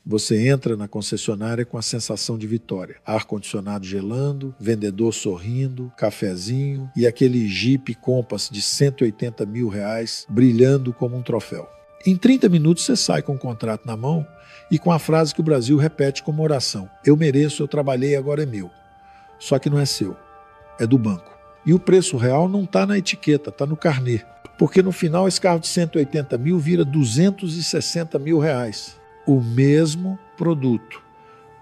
Você entra na concessionária com a sensação de vitória. Ar-condicionado gelando, vendedor sorrindo, cafezinho e aquele Jeep Compass de R$180 mil brilhando como um troféu. Em 30 minutos você sai com o contrato na mão e com a frase que o Brasil repete como oração: eu mereço, eu trabalhei, agora é meu. Só que não é seu, é do banco. E o preço real não está na etiqueta, está no carnê. Porque no final esse carro de 180 mil vira R$260 mil. O mesmo produto,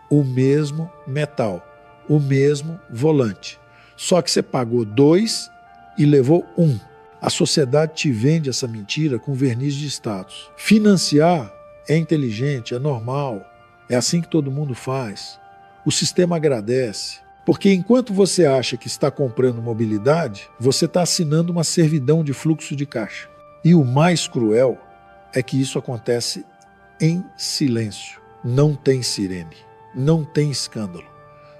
o mesmo metal, o mesmo volante. Só que você pagou 2 e levou 1. A sociedade te vende essa mentira com verniz de status. Financiar é inteligente, é normal, é assim que todo mundo faz. O sistema agradece. Porque enquanto você acha que está comprando mobilidade, você está assinando uma servidão de fluxo de caixa. E o mais cruel é que isso acontece em silêncio. Não tem sirene, não tem escândalo.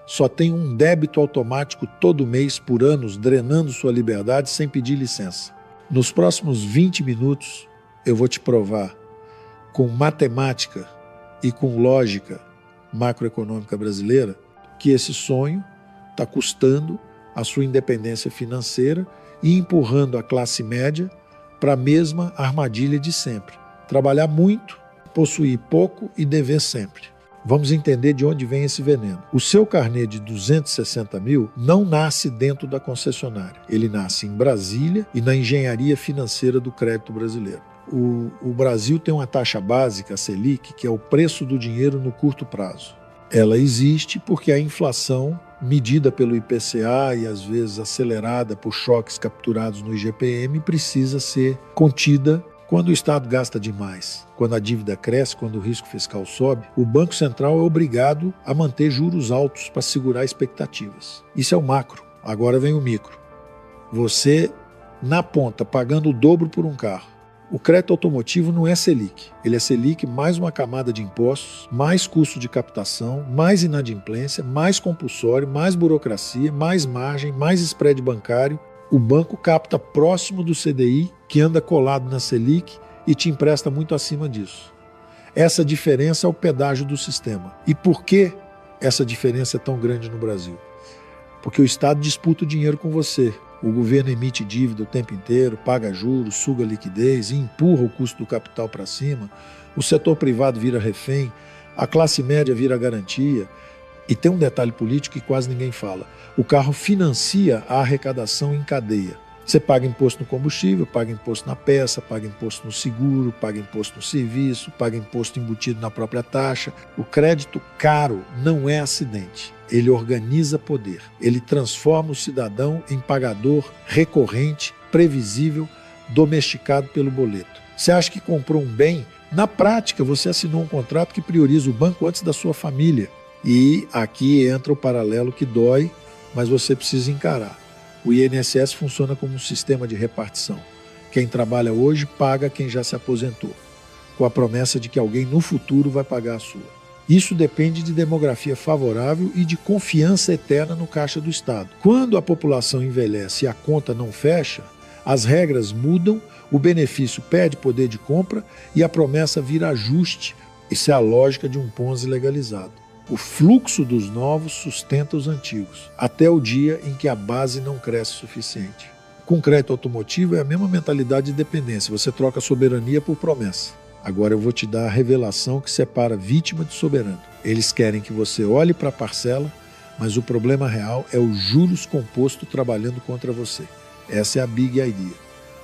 Só tem um débito automático todo mês por anos drenando sua liberdade sem pedir licença. Nos próximos 20 minutos eu vou te provar com matemática e com lógica macroeconômica brasileira que esse sonho está custando a sua independência financeira e empurrando a classe média para a mesma armadilha de sempre. Trabalhar muito, possuir pouco e dever sempre. Vamos entender de onde vem esse veneno. O seu carnê de 260 mil não nasce dentro da concessionária. Ele nasce em Brasília e na engenharia financeira do crédito brasileiro. O Brasil tem uma taxa básica, a Selic, que é o preço do dinheiro no curto prazo. Ela existe porque a inflação, medida pelo IPCA e às vezes acelerada por choques capturados no IGPM, precisa ser contida. Quando o Estado gasta demais, quando a dívida cresce, quando o risco fiscal sobe, o Banco Central é obrigado a manter juros altos para segurar expectativas. Isso é o macro. Agora vem o micro. Você, na ponta, pagando o dobro por um carro. O crédito automotivo não é Selic. Ele é Selic mais uma camada de impostos, mais custo de captação, mais inadimplência, mais compulsório, mais burocracia, mais margem, mais spread bancário. O banco capta próximo do CDI, que anda colado na Selic e te empresta muito acima disso. Essa diferença é o pedágio do sistema. E por que essa diferença é tão grande no Brasil? Porque o Estado disputa o dinheiro com você. O governo emite dívida o tempo inteiro, paga juros, suga liquidez e empurra o custo do capital para cima. O setor privado vira refém, a classe média vira garantia. E tem um detalhe político que quase ninguém fala. O carro financia a arrecadação em cadeia. Você paga imposto no combustível, paga imposto na peça, paga imposto no seguro, paga imposto no serviço, paga imposto embutido na própria taxa. O crédito caro não é acidente. Ele organiza poder. Ele transforma o cidadão em pagador recorrente, previsível, domesticado pelo boleto. Você acha que comprou um bem? Na prática, você assinou um contrato que prioriza o banco antes da sua família. E aqui entra o paralelo que dói, mas você precisa encarar. O INSS funciona como um sistema de repartição. Quem trabalha hoje paga quem já se aposentou, com a promessa de que alguém no futuro vai pagar a sua. Isso depende de demografia favorável e de confiança eterna no caixa do Estado. Quando a população envelhece e a conta não fecha, as regras mudam, o benefício perde poder de compra e a promessa vira ajuste. Isso é a lógica de um Ponzi legalizado. O fluxo dos novos sustenta os antigos, até o dia em que a base não cresce o suficiente. Com crédito automotivo é a mesma mentalidade de dependência, você troca soberania por promessa. Agora eu vou te dar a revelação que separa vítima de soberano. Eles querem que você olhe para a parcela, mas o problema real é o juros composto trabalhando contra você. Essa é a big idea.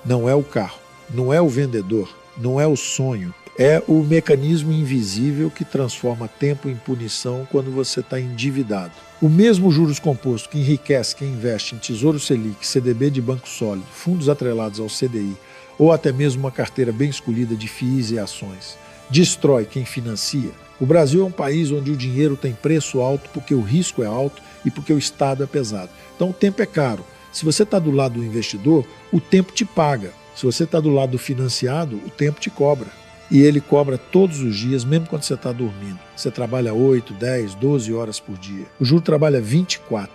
Não é o carro, não é o vendedor, não é o sonho. É o mecanismo invisível que transforma tempo em punição quando você está endividado. O mesmo juros composto que enriquece quem investe em Tesouro Selic, CDB de banco sólido, fundos atrelados ao CDI, ou até mesmo uma carteira bem escolhida de FIIs e ações, destrói quem financia. O Brasil é um país onde o dinheiro tem preço alto porque o risco é alto e porque o Estado é pesado. Então o tempo é caro. Se você está do lado do investidor, o tempo te paga. Se você está do lado do financiado, o tempo te cobra. E ele cobra todos os dias, mesmo quando você está dormindo. Você trabalha 8, 10, 12 horas por dia. O juro trabalha 24.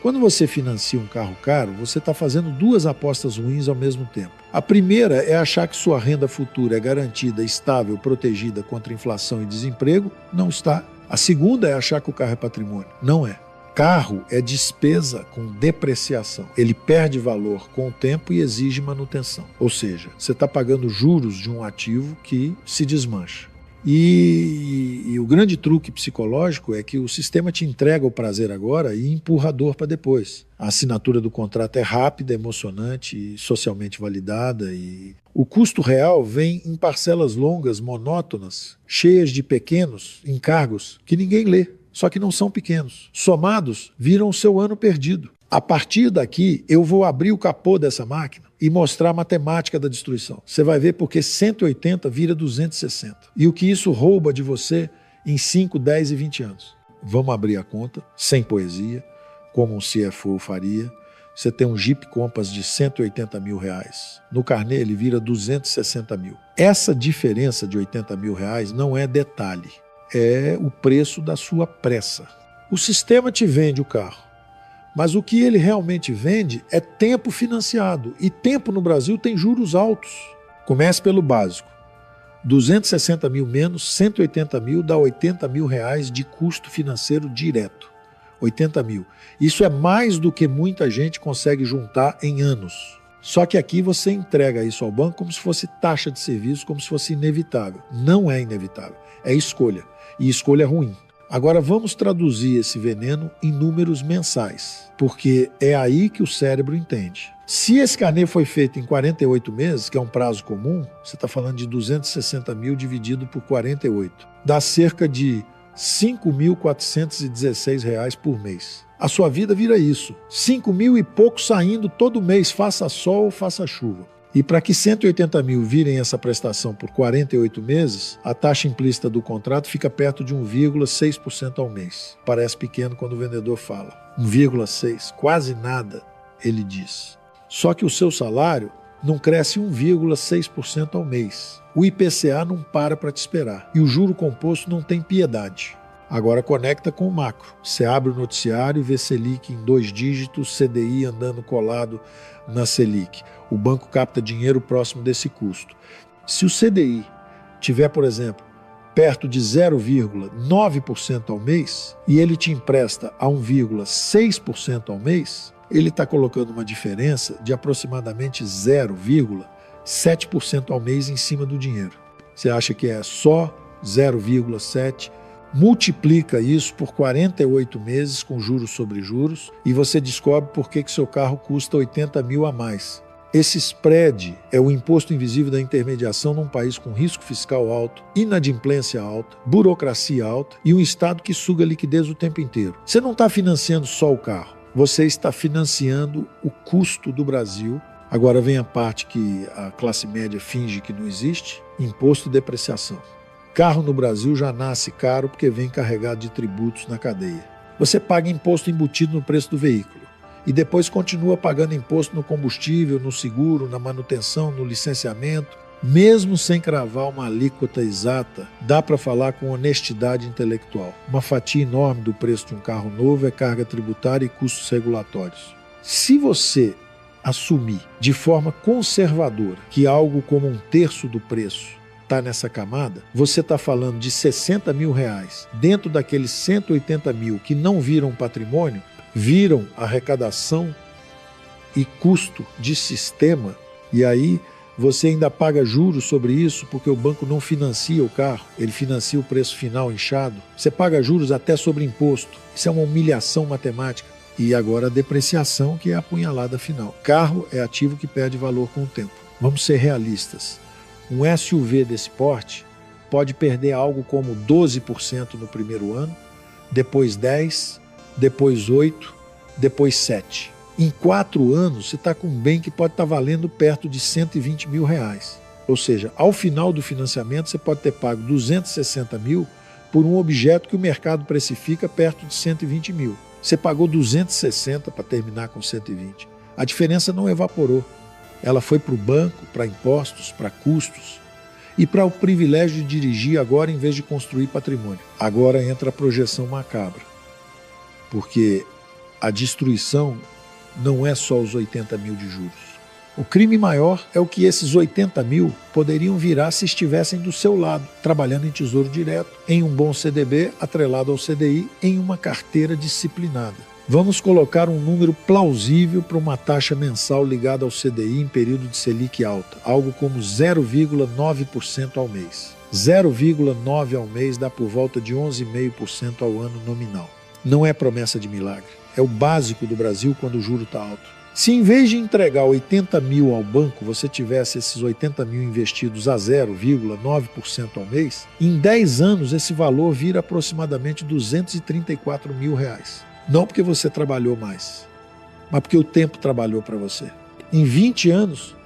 Quando você financia um carro caro, você está fazendo duas apostas ruins ao mesmo tempo. A primeira é achar que sua renda futura é garantida, estável, protegida contra inflação e desemprego. Não está. A segunda é achar que o carro é patrimônio. Não é. Carro é despesa com depreciação. Ele perde valor com o tempo e exige manutenção. Ou seja, você está pagando juros de um ativo que se desmancha. E o grande truque psicológico é que o sistema te entrega o prazer agora e empurra a dor para depois. A assinatura do contrato é rápida, emocionante e socialmente validada. E o custo real vem em parcelas longas, monótonas, cheias de pequenos encargos que ninguém lê. Só que não são pequenos. Somados, viram o seu ano perdido. A partir daqui, eu vou abrir o capô dessa máquina e mostrar a matemática da destruição. Você vai ver porque 180 vira 260. E o que isso rouba de você em 5, 10 e 20 anos. Vamos abrir a conta, sem poesia, como um CFO faria. Você tem um Jeep Compass de 180 mil reais. No carnê ele vira 260 mil. Essa diferença de 80 mil reais não é detalhe. É o preço da sua pressa. O sistema te vende o carro, mas o que ele realmente vende é tempo financiado. E tempo no Brasil tem juros altos. Comece pelo básico. 260 mil menos 180 mil dá 80 mil reais de custo financeiro direto. 80 mil. Isso é mais do que muita gente consegue juntar em anos. Só que aqui você entrega isso ao banco como se fosse taxa de serviço, como se fosse inevitável. Não é inevitável, é escolha. E escolha ruim. Agora vamos traduzir esse veneno em números mensais, porque é aí que o cérebro entende. Se esse carnê foi feito em 48 meses, que é um prazo comum, você está falando de 260 mil dividido por 48. Dá cerca de R$ 5.416 por mês. A sua vida vira isso. 5 mil e pouco saindo todo mês, faça sol ou faça chuva. E para que 180 mil virem essa prestação por 48 meses, a taxa implícita do contrato fica perto de 1,6% ao mês. Parece pequeno quando o vendedor fala. 1,6%, quase nada, ele diz. Só que o seu salário não cresce 1,6% ao mês. O IPCA não para te esperar. E o juro composto não tem piedade. Agora conecta com o macro. Você abre o noticiário e vê Selic em 2 dígitos, CDI andando colado na Selic. O banco capta dinheiro próximo desse custo. Se o CDI tiver, por exemplo, perto de 0,9% ao mês e ele te empresta a 1,6% ao mês, ele está colocando uma diferença de aproximadamente 0,7% ao mês em cima do dinheiro. Você acha que é só 0,7%? Multiplica isso por 48 meses com juros sobre juros e você descobre por que seu carro custa 80 mil a mais. Esse spread é o imposto invisível da intermediação num país com risco fiscal alto, inadimplência alta, burocracia alta e um Estado que suga liquidez o tempo inteiro. Você não está financiando só o carro, você está financiando o custo do Brasil. Agora vem a parte que a classe média finge que não existe: imposto e depreciação. Carro no Brasil já nasce caro porque vem carregado de tributos na cadeia. Você paga imposto embutido no preço do veículo e depois continua pagando imposto no combustível, no seguro, na manutenção, no licenciamento. Mesmo sem cravar uma alíquota exata, dá para falar com honestidade intelectual. Uma fatia enorme do preço de um carro novo é carga tributária e custos regulatórios. Se você assumir de forma conservadora que algo como 1/3 do preço está nessa camada, você está falando de 60 mil reais dentro daqueles 180 mil que não viram patrimônio, viram arrecadação e custo de sistema, e aí você ainda paga juros sobre isso porque o banco não financia o carro, ele financia o preço final inchado. Você paga juros até sobre imposto. Isso é uma humilhação matemática. E agora a depreciação, que é a punhalada final. Carro é ativo que perde valor com o tempo. Vamos ser realistas. Um SUV desse porte pode perder algo como 12% no primeiro ano, depois 10%, depois 8%, depois 7%. Em 4 anos, você está com um bem que pode estar valendo perto de 120 mil reais. Ou seja, ao final do financiamento, você pode ter pago 260 mil por um objeto que o mercado precifica perto de 120 mil. Você pagou 260 para terminar com 120. A diferença não evaporou. Ela foi para o banco, para impostos, para custos e para o privilégio de dirigir agora em vez de construir patrimônio. Agora entra a projeção macabra, porque a destruição não é só os 80 mil de juros. O crime maior é o que esses 80 mil poderiam virar se estivessem do seu lado, trabalhando em tesouro direto, em um bom CDB atrelado ao CDI, em uma carteira disciplinada. Vamos colocar um número plausível para uma taxa mensal ligada ao CDI em período de Selic alta, algo como 0,9% ao mês. 0,9% ao mês dá por volta de 11,5% ao ano nominal. Não é promessa de milagre, é o básico do Brasil quando o juro está alto. Se em vez de entregar 80 mil ao banco, você tivesse esses 80 mil investidos a 0,9% ao mês, em 10 anos esse valor vira aproximadamente 234 mil reais. Não porque você trabalhou mais, mas porque o tempo trabalhou para você. Em 20 anos,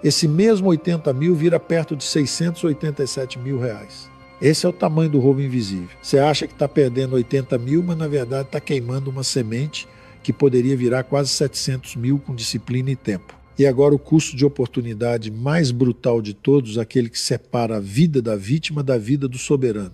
esse mesmo 80 mil vira perto de 687 mil reais. Esse é o tamanho do roubo invisível. Você acha que está perdendo 80 mil, mas na verdade está queimando uma semente que poderia virar quase 700 mil com disciplina e tempo. E agora o custo de oportunidade mais brutal de todos, aquele que separa a vida da vítima da vida do soberano.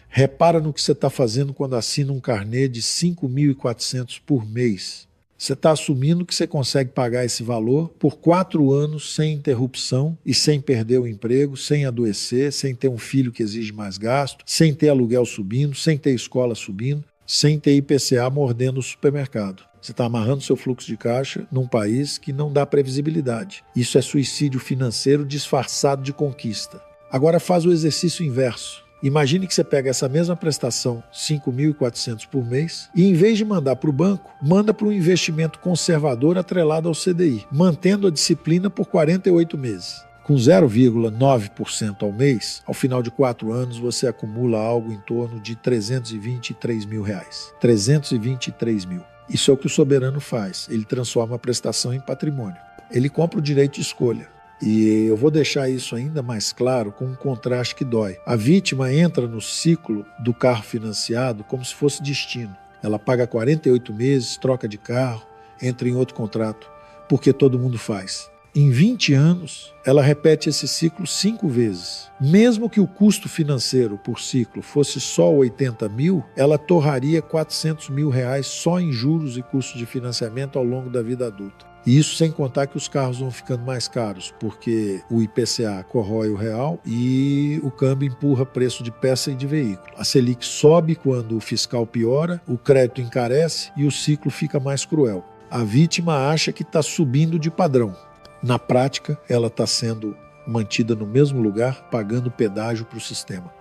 Repara no que você está fazendo quando assina um carnê de 5.400 por mês. Você está assumindo que você consegue pagar esse valor por 4 anos sem interrupção e sem perder o emprego, sem adoecer, sem ter um filho que exige mais gasto, sem ter aluguel subindo, sem ter escola subindo, sem ter IPCA mordendo o supermercado. Você está amarrando seu fluxo de caixa num país que não dá previsibilidade. Isso é suicídio financeiro disfarçado de conquista. Agora faz o exercício inverso. Imagine que você pega essa mesma prestação, 5.400 por mês, e em vez de mandar para o banco, manda para um investimento conservador atrelado ao CDI, mantendo a disciplina por 48 meses. Com 0,9% ao mês, ao final de 4 anos, você acumula algo em torno de 323 mil reais. 323 mil. Isso é o que o soberano faz. Ele transforma a prestação em patrimônio. Ele compra o direito de escolha. E eu vou deixar isso ainda mais claro com um contraste que dói. A vítima entra no ciclo do carro financiado como se fosse destino. Ela paga 48 meses, troca de carro, entra em outro contrato, porque todo mundo faz. Em 20 anos, ela repete esse ciclo 5 vezes. Mesmo que o custo financeiro por ciclo fosse só 80 mil, ela torraria 400 mil reais só em juros e custos de financiamento ao longo da vida adulta. E isso sem contar que os carros vão ficando mais caros, porque o IPCA corrói o real e o câmbio empurra preço de peça e de veículo. A Selic sobe quando o fiscal piora, o crédito encarece e o ciclo fica mais cruel. A vítima acha que está subindo de padrão. Na prática, ela está sendo mantida no mesmo lugar, pagando pedágio para o sistema.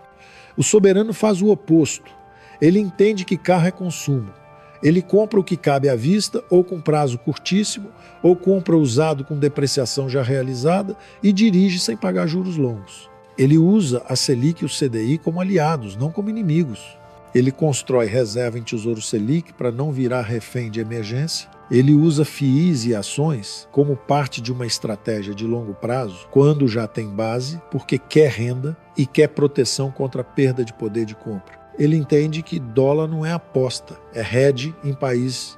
O soberano faz o oposto. Ele entende que carro é consumo. Ele compra o que cabe à vista, ou com prazo curtíssimo, ou compra usado com depreciação já realizada e dirige sem pagar juros longos. Ele usa a Selic e o CDI como aliados, não como inimigos. Ele constrói reserva em Tesouro Selic para não virar refém de emergência. Ele usa FIIs e ações como parte de uma estratégia de longo prazo, quando já tem base, porque quer renda e quer proteção contra a perda de poder de compra. Ele entende que dólar não é aposta, é hedge em país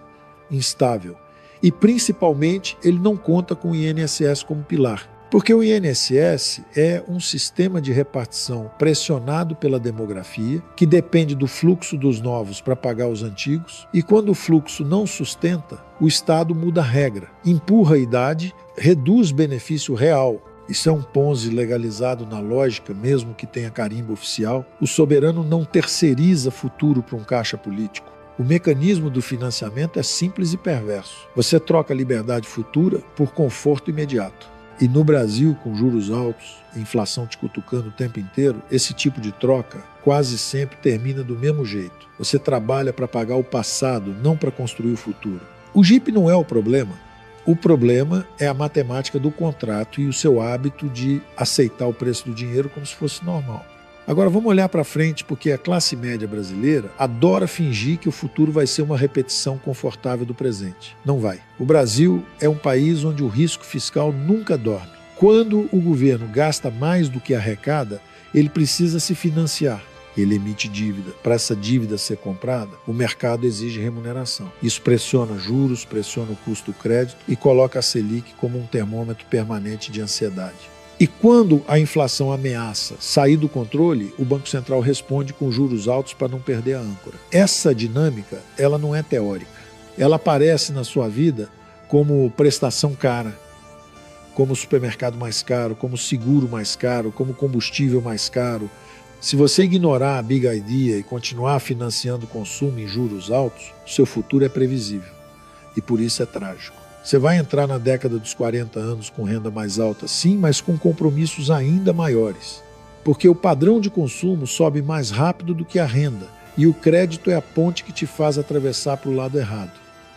instável. E, principalmente, ele não conta com o INSS como pilar. Porque o INSS é um sistema de repartição pressionado pela demografia, que depende do fluxo dos novos para pagar os antigos, e quando o fluxo não sustenta, o Estado muda a regra, empurra a idade, reduz benefício real. Isso é um Ponzi legalizado na lógica, mesmo que tenha carimbo oficial. O soberano não terceiriza futuro para um caixa político. O mecanismo do financiamento é simples e perverso. Você troca a liberdade futura por conforto imediato. E no Brasil, com juros altos, inflação te cutucando o tempo inteiro, esse tipo de troca quase sempre termina do mesmo jeito. Você trabalha para pagar o passado, não para construir o futuro. O Jeep não é o problema. O problema é a matemática do contrato e o seu hábito de aceitar o preço do dinheiro como se fosse normal. Agora vamos olhar para frente, porque a classe média brasileira adora fingir que o futuro vai ser uma repetição confortável do presente. Não vai. O Brasil é um país onde o risco fiscal nunca dorme. Quando o governo gasta mais do que arrecada, ele precisa se financiar. Ele emite dívida. Para essa dívida ser comprada, o mercado exige remuneração. Isso pressiona juros, pressiona o custo do crédito e coloca a Selic como um termômetro permanente de ansiedade. E quando a inflação ameaça sair do controle, o Banco Central responde com juros altos para não perder a âncora. Essa dinâmica, ela não é teórica. ela aparece na sua vida como prestação cara, como supermercado mais caro, como seguro mais caro, como combustível mais caro. Se você ignorar a Big Idea e continuar financiando o consumo em juros altos, seu futuro é previsível e por isso é trágico. Você vai entrar na década dos 40 anos com renda mais alta, sim, mas com compromissos ainda maiores. Porque o padrão de consumo sobe mais rápido do que a renda e o crédito é a ponte que te faz atravessar para o lado errado.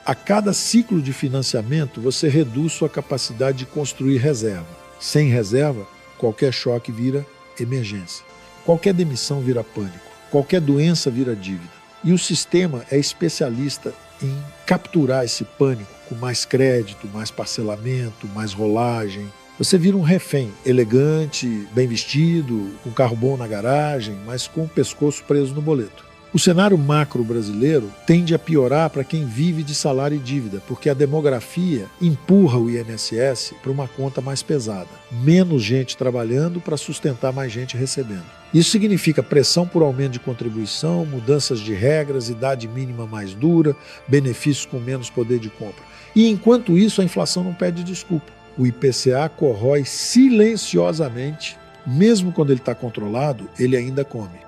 A cada ciclo de financiamento, você reduz sua capacidade de construir reserva. Sem reserva, qualquer choque vira emergência. Qualquer demissão vira pânico, qualquer doença vira dívida. E o sistema é especialista em capturar esse pânico com mais crédito, mais parcelamento, mais rolagem. Você vira um refém, elegante, bem vestido, com carro bom na garagem, mas com o pescoço preso no boleto. O cenário macro brasileiro tende a piorar para quem vive de salário e dívida, porque a demografia empurra o INSS para uma conta mais pesada. Menos gente trabalhando para sustentar mais gente recebendo. Isso significa pressão por aumento de contribuição, mudanças de regras, idade mínima mais dura, benefícios com menos poder de compra. E enquanto isso, a inflação não pede desculpa. O IPCA corrói silenciosamente, mesmo quando ele está controlado, ele ainda come.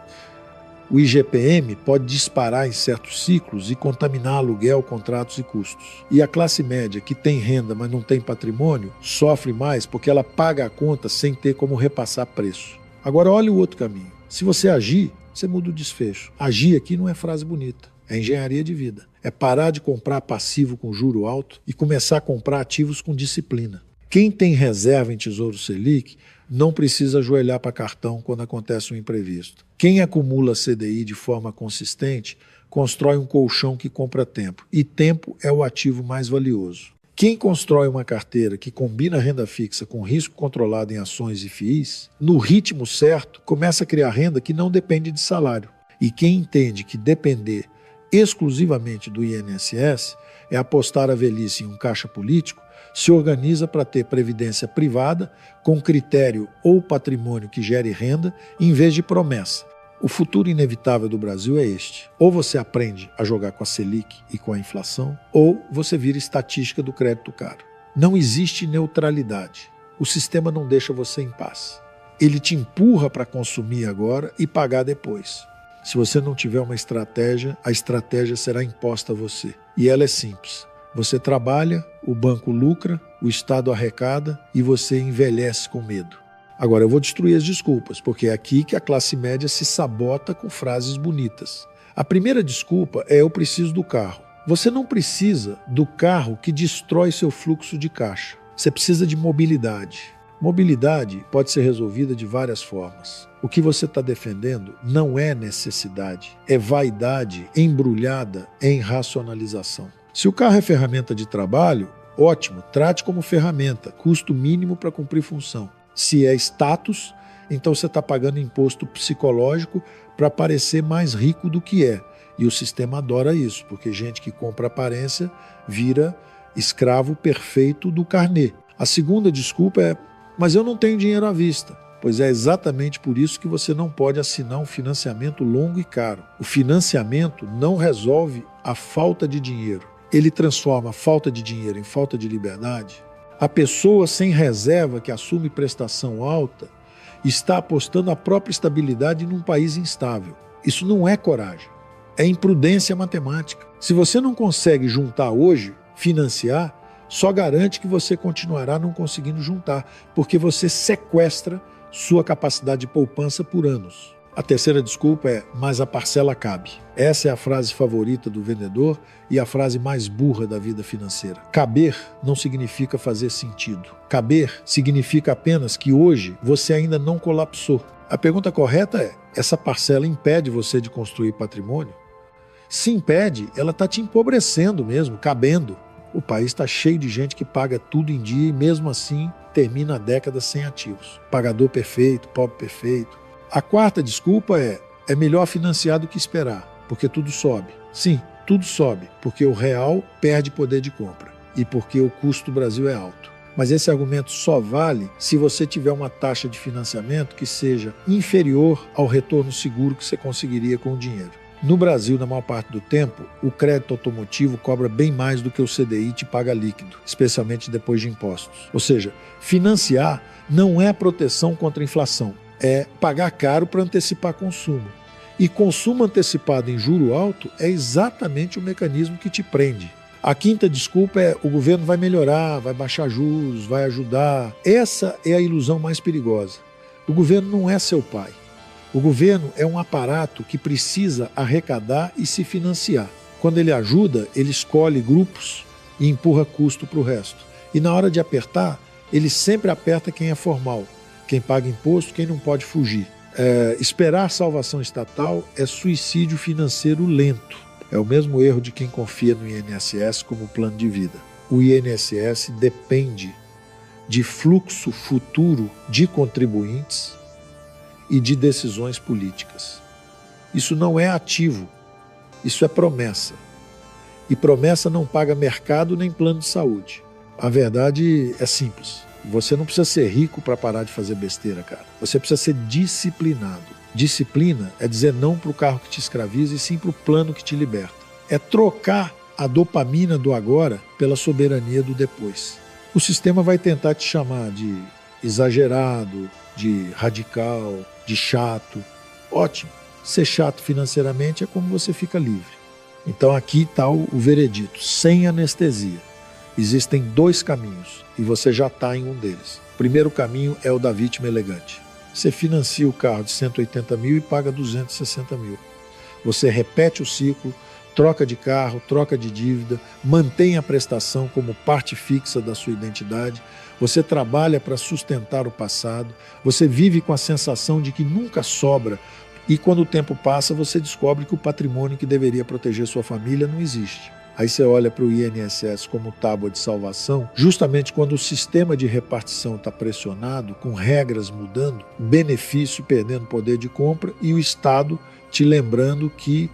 O IGPM pode disparar em certos ciclos e contaminar aluguel, contratos e custos. E a classe média, que tem renda, mas não tem patrimônio, sofre mais porque ela paga a conta sem ter como repassar preço. Agora, olha o outro caminho. Se você agir, você muda o desfecho. Agir aqui não é frase bonita, é engenharia de vida. É parar de comprar passivo com juro alto e começar a comprar ativos com disciplina. Quem tem reserva em Tesouro Selic não precisa ajoelhar para cartão quando acontece um imprevisto. Quem acumula CDI de forma consistente constrói um colchão que compra tempo. E tempo é o ativo mais valioso. Quem constrói uma carteira que combina renda fixa com risco controlado em ações e FIIs, no ritmo certo, começa a criar renda que não depende de salário. E quem entende que depender exclusivamente do INSS é apostar a velhice em um caixa político, se organiza para ter previdência privada com critério ou patrimônio que gere renda em vez de promessa. O futuro inevitável do Brasil é este. Ou você aprende a jogar com a Selic e com a inflação, ou você vira estatística do crédito caro. Não existe neutralidade. O sistema não deixa você em paz. Ele te empurra para consumir agora e pagar depois. Se você não tiver uma estratégia, a estratégia será imposta a você. E ela é simples. Você trabalha, o banco lucra, o Estado arrecada e você envelhece com medo. Agora, eu vou destruir as desculpas, porque é aqui que a classe média se sabota com frases bonitas. A primeira desculpa é eu preciso do carro. Você não precisa do carro que destrói seu fluxo de caixa. Você precisa de mobilidade. Mobilidade pode ser resolvida de várias formas. O que você está defendendo não é necessidade, é vaidade embrulhada em racionalização. Se o carro é ferramenta de trabalho, ótimo, trate como ferramenta, custo mínimo para cumprir função. Se é status, então você está pagando imposto psicológico para parecer mais rico do que é. E o sistema adora isso, porque gente que compra aparência vira escravo perfeito do carnê. A segunda desculpa é, mas eu não tenho dinheiro à vista. Pois é exatamente por isso que você não pode assinar um financiamento longo e caro. O financiamento não resolve a falta de dinheiro. Ele transforma a falta de dinheiro em falta de liberdade. A pessoa sem reserva que assume prestação alta está apostando a própria estabilidade num país instável. Isso não é coragem, é imprudência matemática. Se você não consegue juntar hoje, financiar, só garante que você continuará não conseguindo juntar, porque você sequestra sua capacidade de poupança por anos. A terceira desculpa é, mas a parcela cabe. Essa é a frase favorita do vendedor e a frase mais burra da vida financeira. Caber não significa fazer sentido. Caber significa apenas que hoje você ainda não colapsou. A pergunta correta é, essa parcela impede você de construir patrimônio? Se impede, ela está te empobrecendo mesmo, cabendo. O país está cheio de gente que paga tudo em dia e mesmo assim termina a década sem ativos. Pagador perfeito, pobre perfeito. A quarta desculpa é melhor financiar do que esperar, porque tudo sobe. Sim, tudo sobe, porque o real perde poder de compra e porque o custo do Brasil é alto. Mas esse argumento só vale se você tiver uma taxa de financiamento que seja inferior ao retorno seguro que você conseguiria com o dinheiro. No Brasil, na maior parte do tempo, o crédito automotivo cobra bem mais do que o CDI te paga líquido, especialmente depois de impostos. Ou seja, financiar não é proteção contra a inflação, é pagar caro para antecipar consumo. E consumo antecipado em juro alto é exatamente o mecanismo que te prende. A quinta desculpa é o governo vai melhorar, vai baixar juros, vai ajudar. Essa é a ilusão mais perigosa. O governo não é seu pai. O governo é um aparato que precisa arrecadar e se financiar. Quando ele ajuda, ele escolhe grupos e empurra custo para o resto. E na hora de apertar, ele sempre aperta quem é formal, quem paga imposto, quem não pode fugir. Esperar salvação estatal é suicídio financeiro lento. É o mesmo erro de quem confia no INSS como plano de vida. O INSS depende de fluxo futuro de contribuintes e de decisões políticas. Isso não é ativo, isso é promessa. E promessa não paga mercado nem plano de saúde. A verdade é simples. Você não precisa ser rico para parar de fazer besteira, cara. Você precisa ser disciplinado. Disciplina é dizer não para o carro que te escraviza e sim para o plano que te liberta. É trocar a dopamina do agora pela soberania do depois. O sistema vai tentar te chamar de exagerado, de radical, de chato. Ótimo. Ser chato financeiramente é como você fica livre. Então aqui está o veredito, sem anestesia. Existem dois caminhos e você já está em um deles. O primeiro caminho é o da vítima elegante. Você financia o carro de 180 mil e paga 260 mil. Você repete o ciclo, troca de carro, troca de dívida, mantém a prestação como parte fixa da sua identidade, você trabalha para sustentar o passado, você vive com a sensação de que nunca sobra e quando o tempo passa você descobre que o patrimônio que deveria proteger sua família não existe. Aí você olha para o INSS como tábua de salvação, justamente quando o sistema de repartição está pressionado, com regras mudando, benefício perdendo poder de compra e o Estado te lembrando que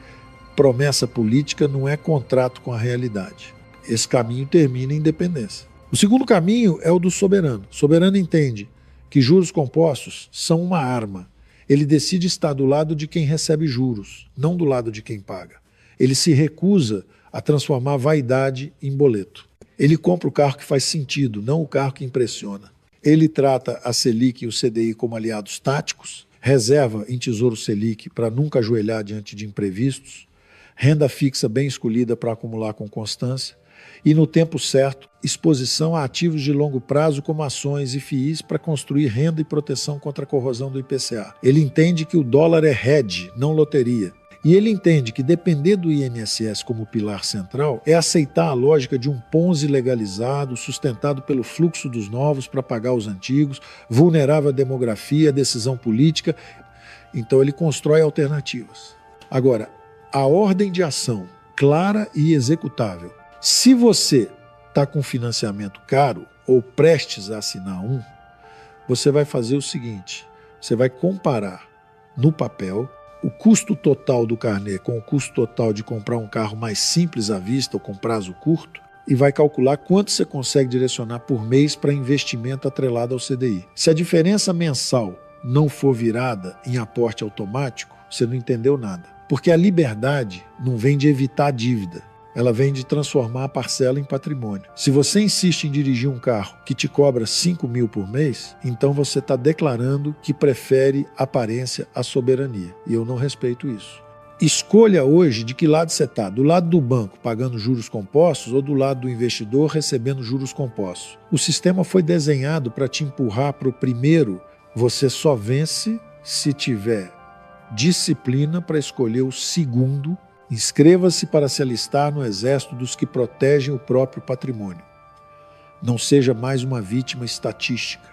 promessa política não é contrato com a realidade. Esse caminho termina em independência. O segundo caminho é o do soberano. O soberano entende que juros compostos são uma arma. Ele decide estar do lado de quem recebe juros, não do lado de quem paga. Ele se recusa a transformar vaidade em boleto. Ele compra o carro que faz sentido, não o carro que impressiona. Ele trata a Selic e o CDI como aliados táticos, reserva em Tesouro Selic para nunca ajoelhar diante de imprevistos, renda fixa bem escolhida para acumular com constância e, no tempo certo, exposição a ativos de longo prazo como ações e FIIs para construir renda e proteção contra a corrosão do IPCA. Ele entende que o dólar é hedge, não loteria. E ele entende que depender do INSS como pilar central é aceitar a lógica de um Ponzi legalizado, sustentado pelo fluxo dos novos para pagar os antigos, vulnerável à demografia, à decisão política. Então ele constrói alternativas. Agora, a ordem de ação clara e executável. Se você está com financiamento caro ou prestes a assinar um, você vai fazer o seguinte, você vai comparar no papel o custo total do carnê com o custo total de comprar um carro mais simples à vista ou com prazo curto e vai calcular quanto você consegue direcionar por mês para investimento atrelado ao CDI. Se a diferença mensal não for virada em aporte automático, você não entendeu nada. Porque a liberdade não vem de evitar a dívida, ela vem de transformar a parcela em patrimônio. Se você insiste em dirigir um carro que te cobra 5 mil por mês, então você está declarando que prefere aparência à soberania. E eu não respeito isso. Escolha hoje de que lado você está, do lado do banco pagando juros compostos ou do lado do investidor recebendo juros compostos. O sistema foi desenhado para te empurrar para o primeiro. Você só vence se tiver disciplina para escolher o segundo. Inscreva-se para se alistar no exército dos que protegem o próprio patrimônio. Não seja mais uma vítima estatística.